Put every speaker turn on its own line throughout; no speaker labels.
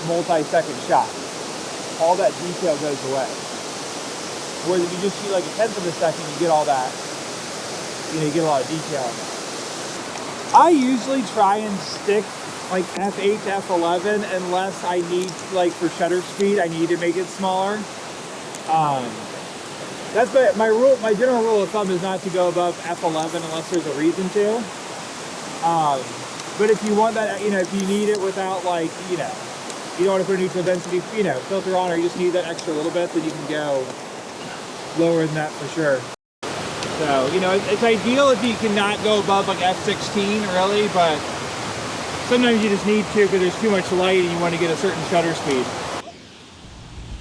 multi-second shot. All that detail goes away. Whereas if you just shoot like a tenth of a second, you get all that, you get a lot of detail in there. I usually try and stick like f8 to f11 unless I need, like for shutter speed, I need to make it smaller. That's my rule. My general rule of thumb is not to go above f11 unless there's a reason to. But if you want that, if you need it without like, you don't want to put a neutral density, filter on, or you just need that extra little bit, then you can go lower than that for sure. So, it's ideal if you cannot go above like f16 really, but sometimes you just need to because there's too much light and you want to get a certain shutter speed.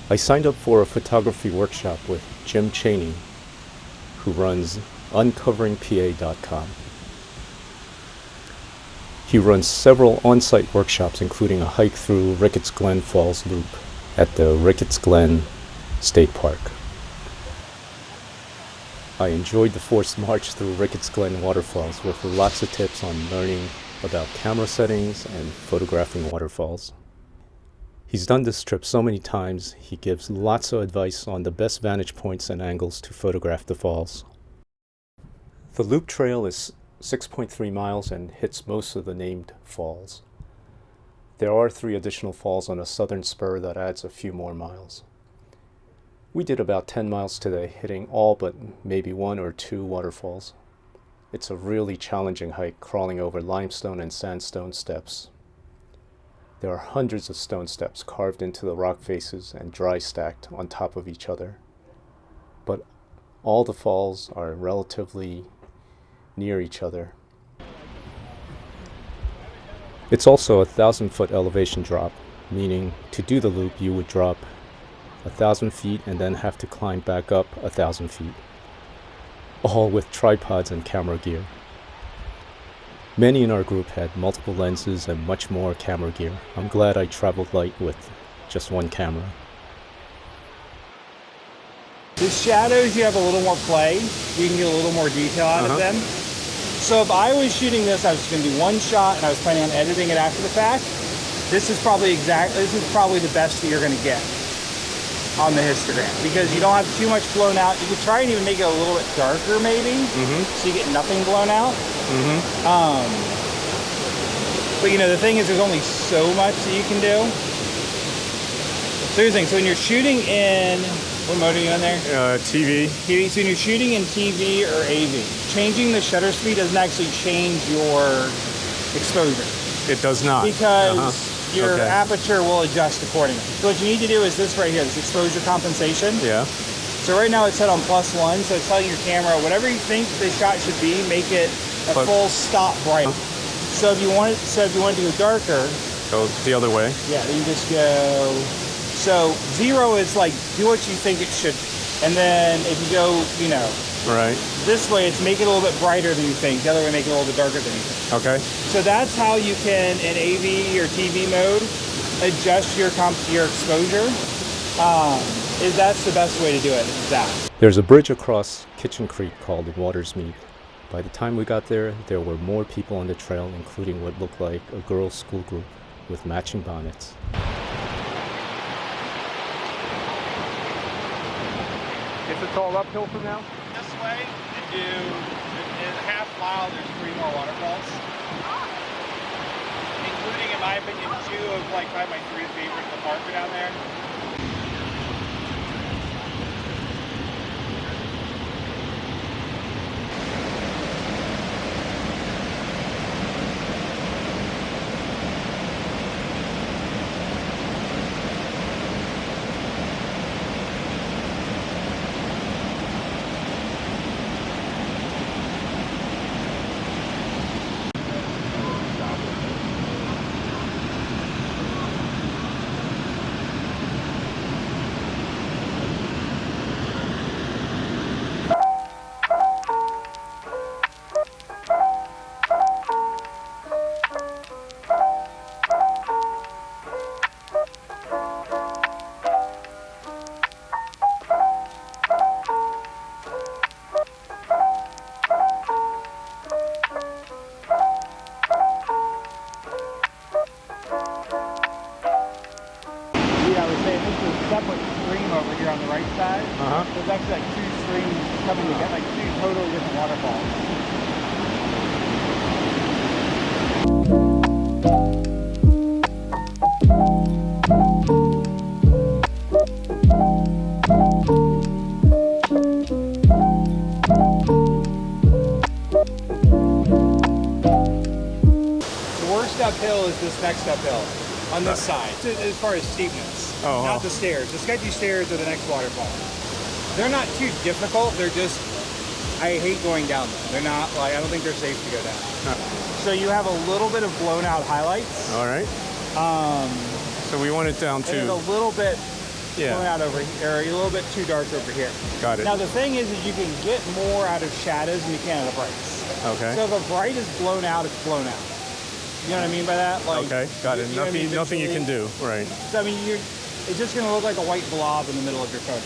I signed up for a photography workshop with Jim Cheney, who runs uncoveringpa.com. He runs several on-site workshops, including a hike through Ricketts Glen Falls Loop at the Ricketts Glen State Park. I enjoyed the forced march through Ricketts Glen waterfalls with lots of tips on learning about camera settings and photographing waterfalls. He's done this trip so many times, he gives lots of advice on the best vantage points and angles to photograph the falls. The loop trail is 6.3 miles and hits most of the named falls. There are 3 additional falls on a southern spur that adds a few more miles. We did about 10 miles today, hitting all but maybe 1 or 2 waterfalls. It's a really challenging hike, crawling over limestone and sandstone steps. There are hundreds of stone steps carved into the rock faces and dry stacked on top of each other. But all the falls are relatively near each other. It's also a 1,000-foot elevation drop, meaning to do the loop you would drop 1,000 feet and then have to climb back up 1,000 feet, all with tripods and camera gear. Many in our group had multiple lenses and much more camera gear. I'm glad I traveled light with just one camera.
The shadows, you have a little more play. You can get a little more detail out of them. So if I was shooting this, I was just going to do one shot and I was planning on editing it after the fact. This is probably the best that you're going to get on the histogram, because you don't have too much blown out. You could try and even make it a little bit darker maybe, so you get nothing blown out. But the thing is, there's only so much that you can do. So here's the thing, so when you're shooting in, what mode are you in there?
TV.
TV. So when you're shooting in TV or AV, changing the shutter speed doesn't actually change your exposure.
It does not.
Because your aperture will adjust accordingly. So what you need to do is this right here, this exposure compensation.
Yeah.
So right now it's set on +1, so it's telling your camera whatever you think the shot should be, make it a full stop bright. So if you want it to go darker,
go the other way.
Yeah, then you just go. So 0 is like do what you think it should, and then if you go,
right
this way, it's make it a little bit brighter than you think. The other way, make it a little bit darker than you think.
Okay.
So that's how you can, in AV or TV mode, adjust your exposure. That's the best way to do it. Is that.
There's a bridge across Kitchen Creek called Watersmead. By the time we got there were more people on the trail, including what looked like a girls' school group with matching bonnets.
It's all uphill from now?
This way, in a half mile, there's 3 more waterfalls. Including, in my opinion, 2 of probably my 3 favorite in the park are down there. separate stream over here on the right side. There's actually like two streams coming together, like two totally different waterfalls. The worst uphill is this next uphill on this side, as far as steepness. Not the stairs. The sketchy stairs are the next waterfall. They're not too difficult. They're just, I hate going down them. They're not like, I don't think they're safe to go down. So you have a little bit of blown out highlights.
All right. So we want it down to
and a little bit blown out over here, or a little bit too dark over here.
Got it.
Now the thing is you can get more out of shadows than you can out of brights.
Okay.
So if a bright is blown out, it's blown out. You know what I mean by that? Like,
okay, got it. Nothing you can do. Right.
So I mean, it's just going to look like a white blob in the middle of your photo.